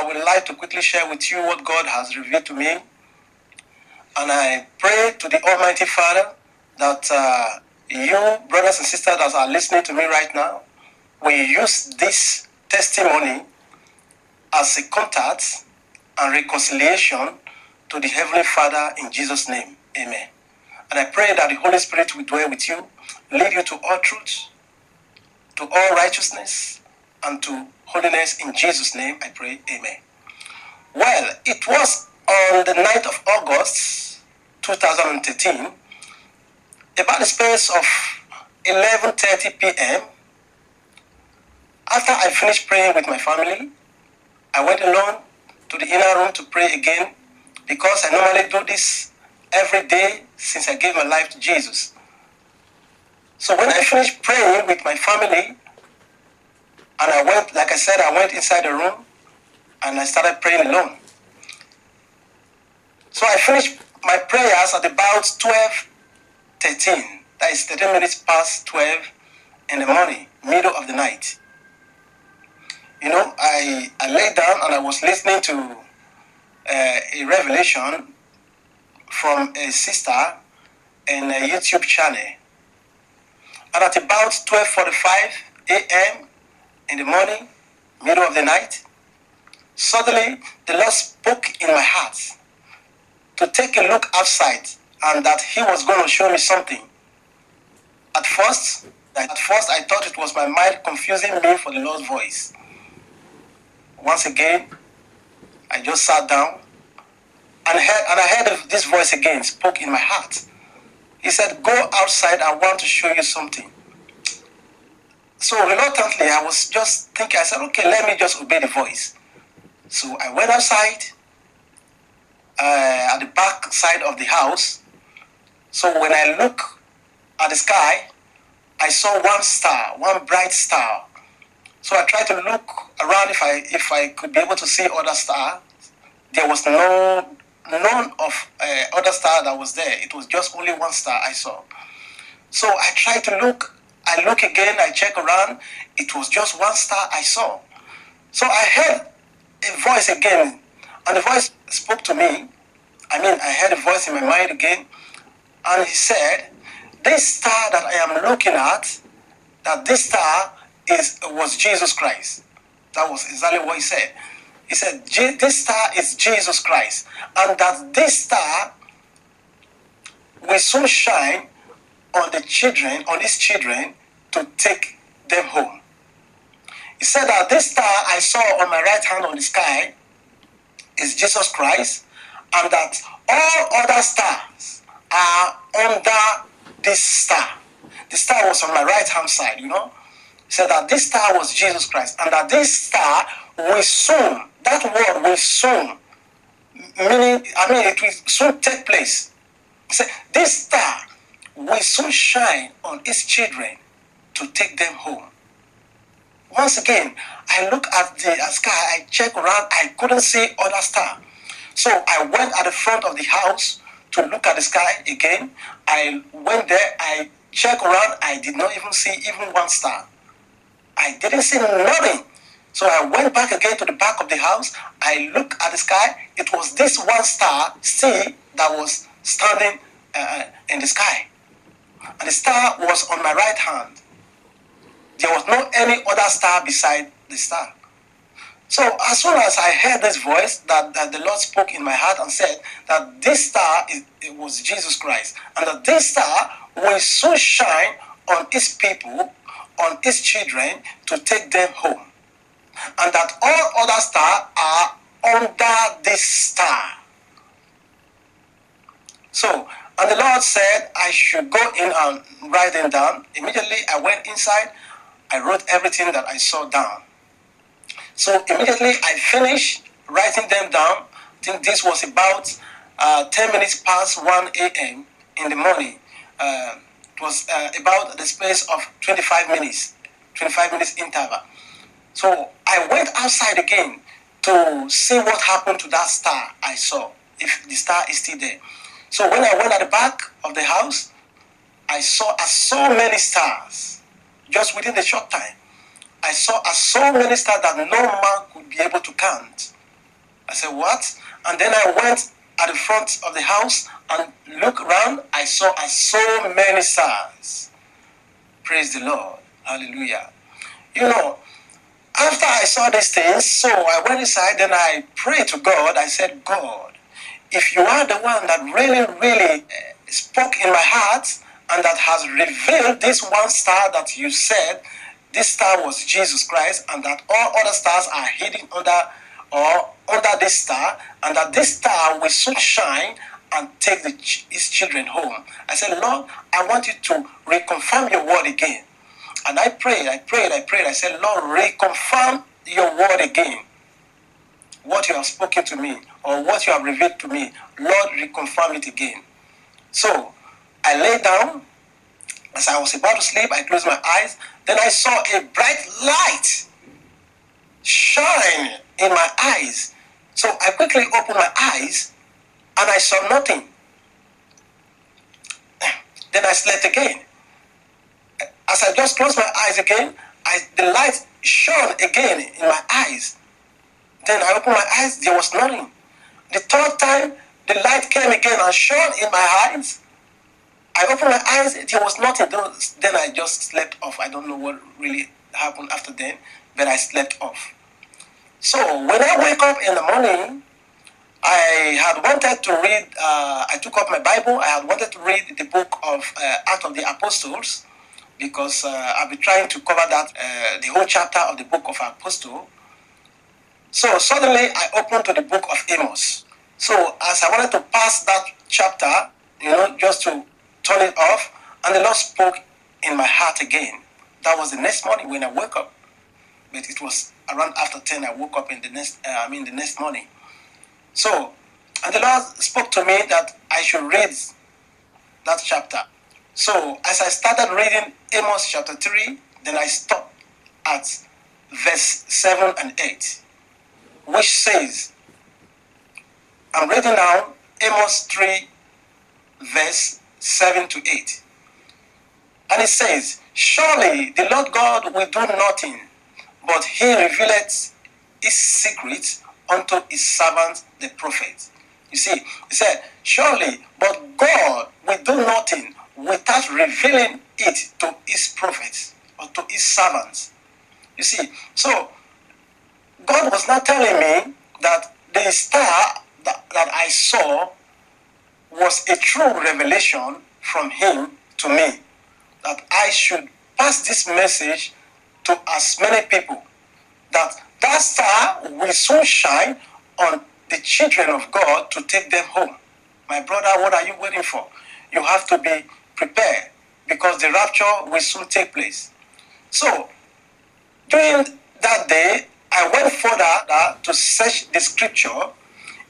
would like to quickly share with you what God has revealed to me. And I pray to the Almighty Father that you, brothers and sisters that are listening to me right now, will use this testimony as a contact and reconciliation to the Heavenly Father in Jesus' name. Amen. And I pray that the Holy Spirit will dwell with you, lead you to all truth, to all righteousness, and to holiness in Jesus' name. I pray. Amen. Well, it was on the 9th of August, 2013, about the space of 11:30 p.m., after I finished praying with my family, I went alone to the inner room to pray again because I normally do this every day since I gave my life to Jesus. So when I finished praying with my family, and I went, like I said, I went inside the room and I started praying alone. So I finished my prayers at about 12:13. That is 13 minutes past 12 in the morning, middle of the night. You know, I lay down and I was listening to a revelation from a sister in a YouTube channel. And at about 12:45 a.m. in the morning, middle of the night, suddenly the Lord spoke in my heart to take a look outside and that He was going to show me something. At first, I thought it was my mind confusing me for the Lord's voice. Once again, I just sat down and I heard this voice again spoke in my heart. He said, "Go outside, I want to show you something." So reluctantly, I was just thinking, I said, okay, let me just obey the voice. So I went outside at the back side of the house. So when I look at the sky, I saw one star, one bright star. So I tried to look around if I could be able to see other stars. There was none of other star that was there. It was just only one star I saw. So I tried to look. I look again. I check around. It was just one star I saw. So I heard a voice again, and the voice spoke to me. I heard a voice in my mind again, and he said, "This star that I am looking at, that this star was Jesus Christ." That was exactly what he said. He said, "This star is Jesus Christ, and that this star will soon shine on his children to take them home." He said that this star I saw on my right hand on the sky is Jesus Christ, and that all other stars are under this star. The star was on my right hand side, you know. He said that this star was Jesus Christ, and that this star will soon, that word will soon, meaning, it will soon take place. He said, this star will soon shine on his children to take them home. Once again, I look at the sky, I check around, I couldn't see other star. So I went at the front of the house to look at the sky again. I went there, I checked around, I did not even see even one star. I didn't see nothing. So I went back again to the back of the house. I looked at the sky. It was this one star still that was standing in the sky. And the star was on my right hand. There was no any other star beside the star. So as soon as I heard this voice that the Lord spoke in my heart and said that this star it was Jesus Christ, and that this star will soon shine on his people, on his children, to take them home, and that all other stars are under this star. So, and the Lord said I should go in and write them down. Immediately I went inside, I wrote everything that I saw down. So immediately I finished writing them down. I think this was about 10 minutes past 1 a.m. in the morning. It was about the space of 25 minutes interval. So I went outside again to see what happened to that star I saw, if the star is still there. So when I went at the back of the house, I saw so many stars just within a short time. I saw so many stars that no man could be able to count. I said, what? And then I went at the front of the house and looked around. I saw so many stars. Praise the Lord. Hallelujah. You know, after I saw these things, so I went inside and I prayed to God. I said, God, if you are the one that really spoke in my heart and that has revealed this one star that you said, this star was Jesus Christ, and that all other stars are hidden under this star, and that this star will soon shine and take his children home. I said, Lord, I want you to reconfirm your word again. And I prayed. I said, Lord, reconfirm your word again. What you have spoken to me, or what you have revealed to me, Lord, reconfirm it again. So I lay down. As I was about to sleep, I closed my eyes. Then I saw a bright light shine in my eyes. So I quickly opened my eyes and I saw nothing. Then I slept again. As I just closed my eyes again, the light shone again in my eyes. Then I opened my eyes, there was nothing. The third time, the light came again and shone in my eyes. I opened my eyes, there was nothing. Then I just slept off. I don't know what really happened after then, but I slept off. So when I wake up in the morning, I had wanted to read, I took up my Bible. I had wanted to read the book of Acts of the Apostles, because I've been trying to cover that, the whole chapter of the book of Apostle. So suddenly I opened to the book of Amos. So as I wanted to pass that chapter, just to turn it off, and the Lord spoke in my heart again. That was the next morning when I woke up. But it was around after 10 I woke up in the next morning. So, and the Lord spoke to me that I should read that chapter. So as I started reading Amos chapter 3, then I stopped at verse 7 and 8, which says, I'm reading now Amos 3, verse 7 to 8. And it says, surely the Lord God will do nothing, but he revealeth his secrets unto his servant the prophet. You see, he said, surely, but God will do nothing without revealing it to his prophets or to his servants. You see, so God was not telling me that the star that I saw was a true revelation from him to me, that I should pass this message to as many people, that star will soon shine on the children of God to take them home. My brother, what are you waiting for? You have to be prepared, because the rapture will soon take place. So during that day, I went further to search the scripture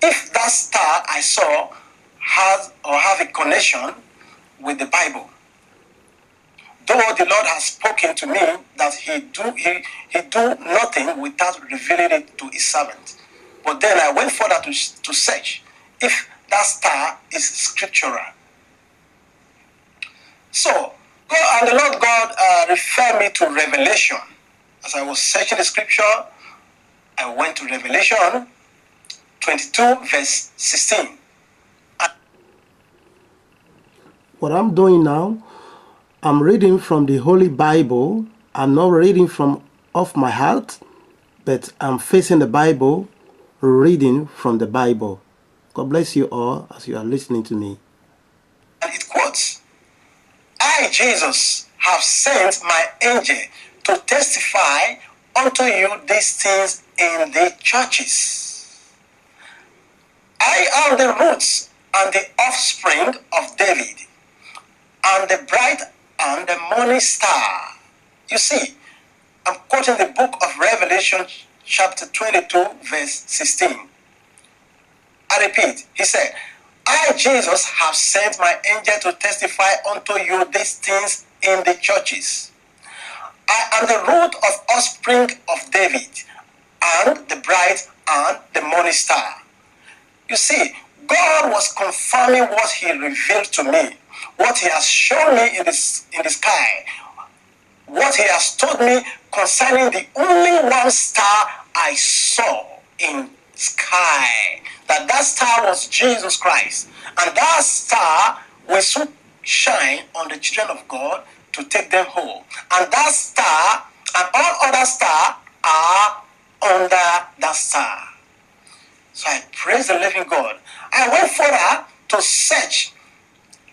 if that star I saw have a connection with the Bible. Though the Lord has spoken to me that he do nothing without revealing it to his servant. But then I went further to search if that star is scriptural. So God and the Lord God referred me to Revelation. As I was searching the scripture, I went to Revelation 22 verse 16. What I'm doing now, I'm reading from the Holy Bible. I'm not reading from off my heart, but I'm facing the Bible, reading from the Bible. God bless you all as you are listening to me. And it quotes, I, Jesus, have sent my angel to testify unto you these things in the churches. I am the roots and the offspring of David, and the bright and the morning star. You see, I'm quoting the book of Revelation chapter 22 verse 16. I repeat, he said, I, Jesus, have sent my angel to testify unto you these things in the churches. I am the root of offspring of David, and the bright and the morning star. You see, God was confirming what he revealed to me, what he has shown me in the sky, what he has told me concerning the only one star I saw in sky. That star was Jesus Christ. And that star will soon shine on the children of God to take them home. And that star and all other stars are under that star. So I praise the living God. I went further to search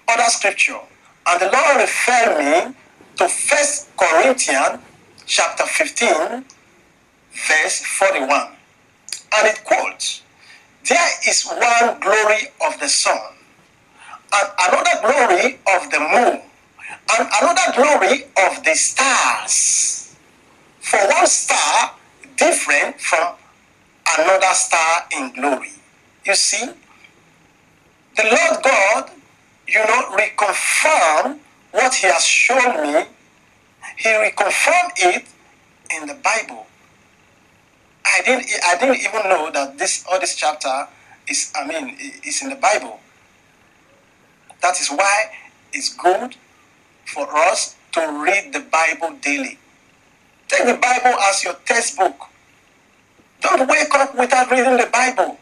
other scripture. And the Lord referred me to 1 Corinthians chapter 15, verse 41. And it quotes, "There is one glory of the sun, and another glory of the moon, and another glory of the stars. For one star different from another star in glory." You see, the Lord God, reconfirmed what he has shown me. He reconfirmed it in the Bible. I didn't even know that this chapter is in the Bible. That is why it's good for us to read the Bible daily. Take the Bible as your textbook. Don't wake up without reading the Bible.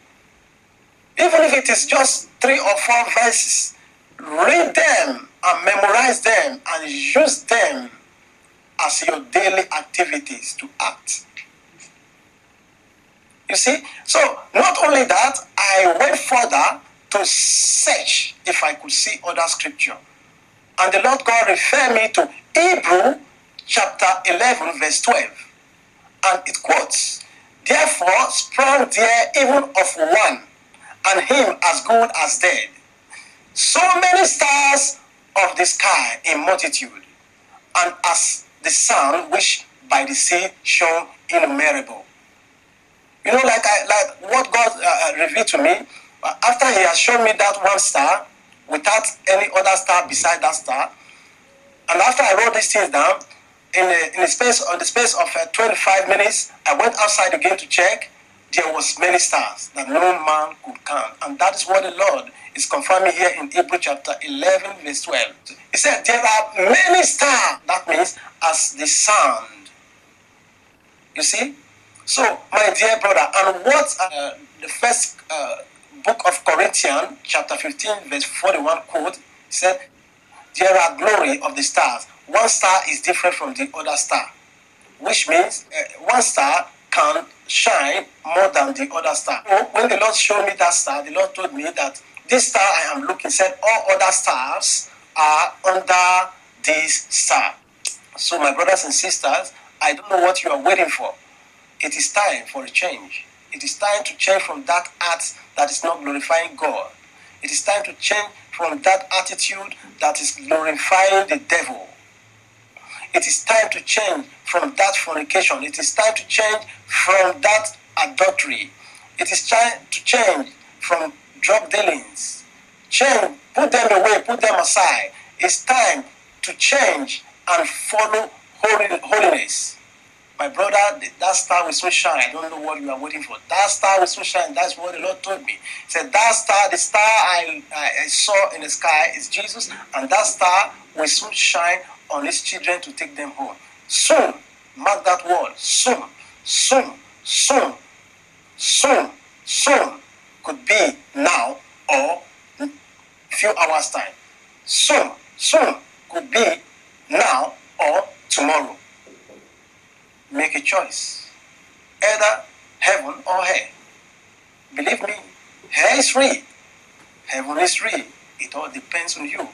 Even if it is just 3 or 4 verses, read them and memorize them and use them as your daily activities to act. You see? So, not only that, I went further to search if I could see other scripture. And the Lord God referred me to Hebrew chapter 11, verse 12. And it quotes, "Therefore sprang there even of one, and him as good as dead, so many stars of the sky in multitude, and as the sun which by the sea shone innumerable." Like what God revealed to me, after he has shown me that one star, without any other star beside that star, and after I wrote these things down, in the space of 25 minutes, I went outside again to check. There was many stars that no man could count. And that is what the Lord is confirming here in Hebrew chapter 11, verse 12. He said, there are many stars. That means as the sun. You see? So, my dear brother, and what the first book of Corinthians, chapter 15, verse 41 quote, said, there are glory of the stars. One star is different from the other star, which means one star can shine more than the other star. So when the Lord showed me that star, the Lord told me that this star I am looking, said all other stars are under this star. So my brothers and sisters, I don't know what you are waiting for. It is time for a change. It is time to change from that act that is not glorifying God. It is time to change from that attitude that is glorifying the devil. It is time to change from that fornication. It is time to change from that adultery. It is time to change from drug dealings. Change, put them away, put them aside. It's time to change and follow holiness. My brother, that star will soon shine. I don't know what you are waiting for. That star will soon shine. That's what the Lord told me. He said, that star, the star I saw in the sky is Jesus, and that star will soon shine on his children to take them home. Soon, mark that word, soon, soon, soon, soon, soon could be now or a few hours time. Soon, soon could be now or tomorrow. Make a choice. Either heaven or hell. Believe me, hell is real. Heaven is real. It all depends on you.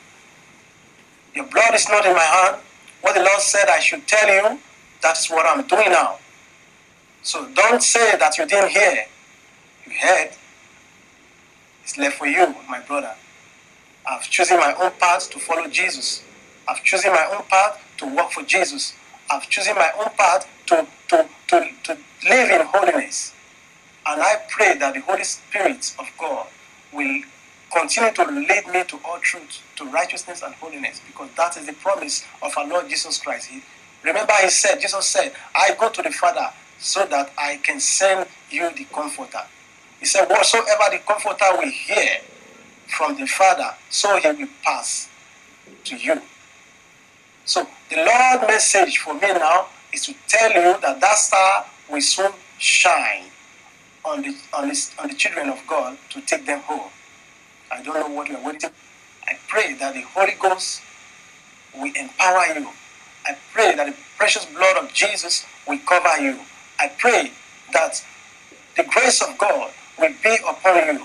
Your blood is not in my hand. What the Lord said I should tell you, that's what I'm doing now. So don't say that you didn't hear. You heard. It's left for you, my brother. I've chosen my own path to follow Jesus. I've chosen my own path to work for Jesus. I've chosen my own path to live in holiness. And I pray that the Holy Spirit of God will continue to lead me to all truth, to righteousness and holiness, because that is the promise of our Lord Jesus Christ. Jesus said, I go to the Father so that I can send you the Comforter. He said, whatsoever the Comforter will hear from the Father, so he will pass to you. So the Lord's message for me now is to tell you that that star will soon shine on the children of God to take them home. I don't know what you are waiting. I pray that the Holy Ghost will empower you. I pray that the precious blood of Jesus will cover you. I pray that the grace of God will be upon you.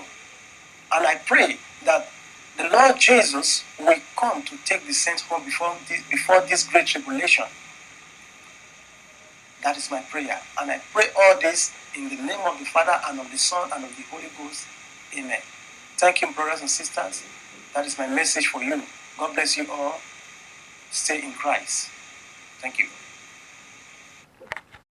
And I pray that the Lord Jesus will come to take the saints home before this great tribulation. That is my prayer. And I pray all this in the name of the Father and of the Son and of the Holy Ghost. Amen. Thank you, brothers and sisters. That is my message for you. God bless you all. Stay in Christ. Thank you.